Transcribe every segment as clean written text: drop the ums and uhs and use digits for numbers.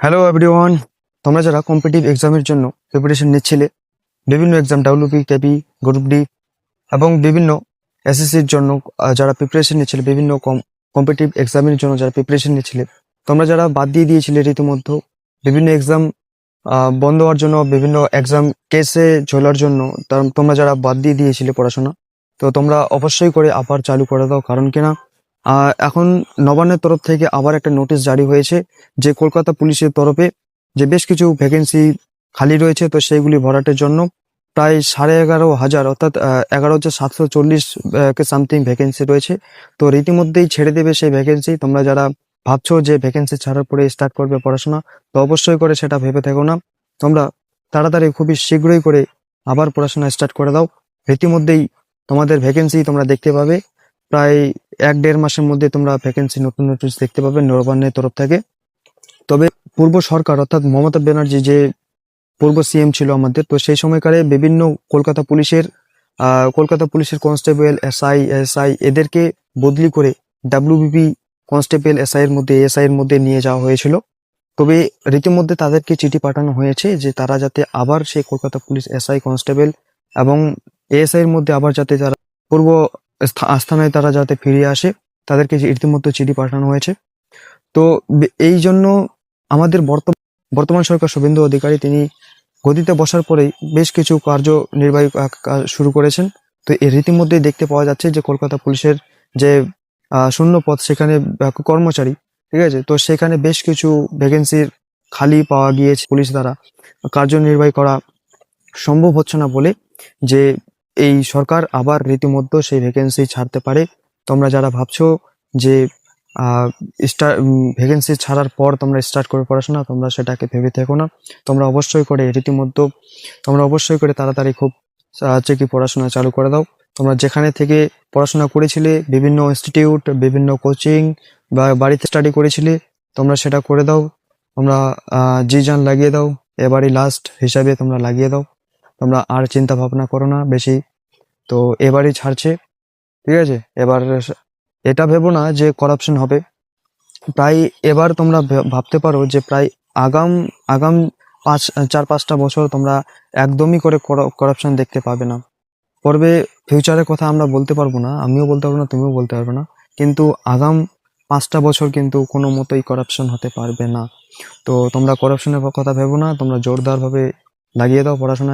Hello everyone, তোমরা যারা competitive এক্সামের জন্য প্রিপারেশন নিচ্ছিলে, বিভিন্ন exam WP, KP, group D এবং বিভিন্ন এসএসসির জন্য যারা প্রিপারেশন নিচ্ছিলে, বিভিন্ন কম্পিটিটিভ এক্সামের জন্য যারা প্রিপারেশন নিচ্ছিলে, তোমরা যারা বাদ দিয়ে দিয়েছিলে রীতিমধ্যে বিভিন্ন এক্সাম বন্ধ হওয়ার জন্য, বিভিন্ন এক্সাম কেসে চলার জন্য, তোমরা যারা বাদ দিয়ে দিয়েছিলে পড়াশোনা, তো তোমরা অবশ্যই করে আবার চালু করে দাও। কারণ কিনা এখন নবান্নের তরফ থেকে আবার একটা নোটিশ জারি হয়েছে যে কলকাতা পুলিশের তরফে যে বেশ কিছু ভ্যাকেন্সি খালি রয়েছে, তো সেইগুলি ভরাটের জন্য প্রায় 11,500 অর্থাৎ 11,740 কে সামথিং ভ্যাকেন্সি রয়েছে। তো রীতিমধ্যেই ছেড়ে দেবে সেই ভ্যাকেন্সি। তোমরা যারা ভাবছো যে ভ্যাকেন্সি ছাড়ার পরে স্টার্ট করবে পড়াশোনা, তো অবশ্যই করে সেটা ভেবে থেকো না। তোমরা তাড়াতাড়ি খুবই শীঘ্রই করে আবার পড়াশোনা স্টার্ট করে দাও। রীতিমধ্যেই তোমাদের ভ্যাকেন্সি তোমরা দেখতে পাবে। প্রায় 1-1.5 মাসের মধ্যে তোমরা ভ্যাকেন্সি নতুন নোটিশ দেখতে পাবে নবান্নের তরফ থেকে। তবে পূর্ব সরকার অর্থাৎ মমতা ব্যানার্জি যে পূর্ব সিএম ছিল আমাদের, তো সেই সময়কারে বিভিন্ন কলকাতা পুলিশের কনস্টেবল, এসআই এদেরকে বদলি করে ডাব্লিউবিপি কনস্টেবল, এসআই এর মধ্যে নিয়ে যাওয়া হয়েছিল। তবে রীতিমধ্যে তাদেরকে চিঠি পাঠানো হয়েছে যে তারা যাতে আবার সেই কলকাতা পুলিশ এসআই কনস্টেবল এবং এএসআই এর মধ্যে আবার যাতে তারা পূর্ব আস্থানায় তারা যাতে ফিরে আসে, তাদেরকে রীতিমধ্যে চিঠি পাঠানো হয়েছে। তো এই জন্য আমাদের বর্তমান সরকার শুভেন্দু অধিকারী তিনি গদিতে বসার পরেই বেশ কিছু কার্যনির্বাহী কাজ শুরু করেছেন। তো এর রীতিমধ্যে দেখতে পাওয়া যাচ্ছে যে কলকাতা পুলিশের যে শূন্য পদ, সেখানে কর্মচারী, ঠিক আছে, তো সেখানে বেশ কিছু ভ্যাকেন্সির খালি পাওয়া গিয়েছে। পুলিশ দ্বারা কার্যনির্বাহী করা সম্ভব হচ্ছে না বলে যে এই সরকার আবার রীতিমধ্যে সেই ভ্যাকেন্সি ছাড়তে পারে। তোমরা যারা ভাবছো যে ভ্যাকেন্সি ছাড়ার পর তোমরা স্টার্ট করে পড়াশোনা, তোমরা সেটাকে ভেবে থেকো না। তোমরা অবশ্যই করে তাড়াতাড়ি খুব কি পড়াশোনা চালু করে দাও। তোমরা যেখানে থেকে পড়াশোনা করেছিলে, বিভিন্ন ইনস্টিটিউট, বিভিন্ন কোচিং বা বাড়িতে স্টাডি করেছিলে, তোমরা সেটা করে দাও। তোমরা জি জান লাগিয়ে দাও, এবারই লাস্ট হিসাবে তোমরা লাগিয়ে দাও। তোমরা আর চিন্তা ভাবনা করো না বেশি। তো এবারই ছাড়ছে, ঠিক আছে। এবার এটা ভেবো না যে করাপশন হবে। প্রায় এবার তোমরা ভাবতে পারো যে প্রায় আগাম আগাম 4-5টা বছর তোমরা একদমই করে করাপশন দেখতে পাবে না। পর্বে ফিউচারের কথা আমরা বলতে পারবো না, আমিও বলতে পারবো না, তুমিও বলতে পারবে না, কিন্তু আগাম 5টা বছর কিন্তু কোনো মতোই করাপশন হতে পারবে না। তো তোমরা করাপশনের কথা ভেবো না, তোমরা জোরদার ভাবে লাগিয়ে দাও পড়াশোনা।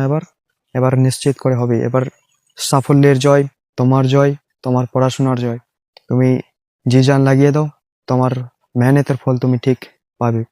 এবার নিশ্চিত করে হবে। এবার সাফল্যের জয়, তোমার জয়, তোমার পড়াশোনার জয়। তুমি জি জান লাগিয়ে দাও, তোমার মেহনতের ফল তুমি ঠিক পাবে।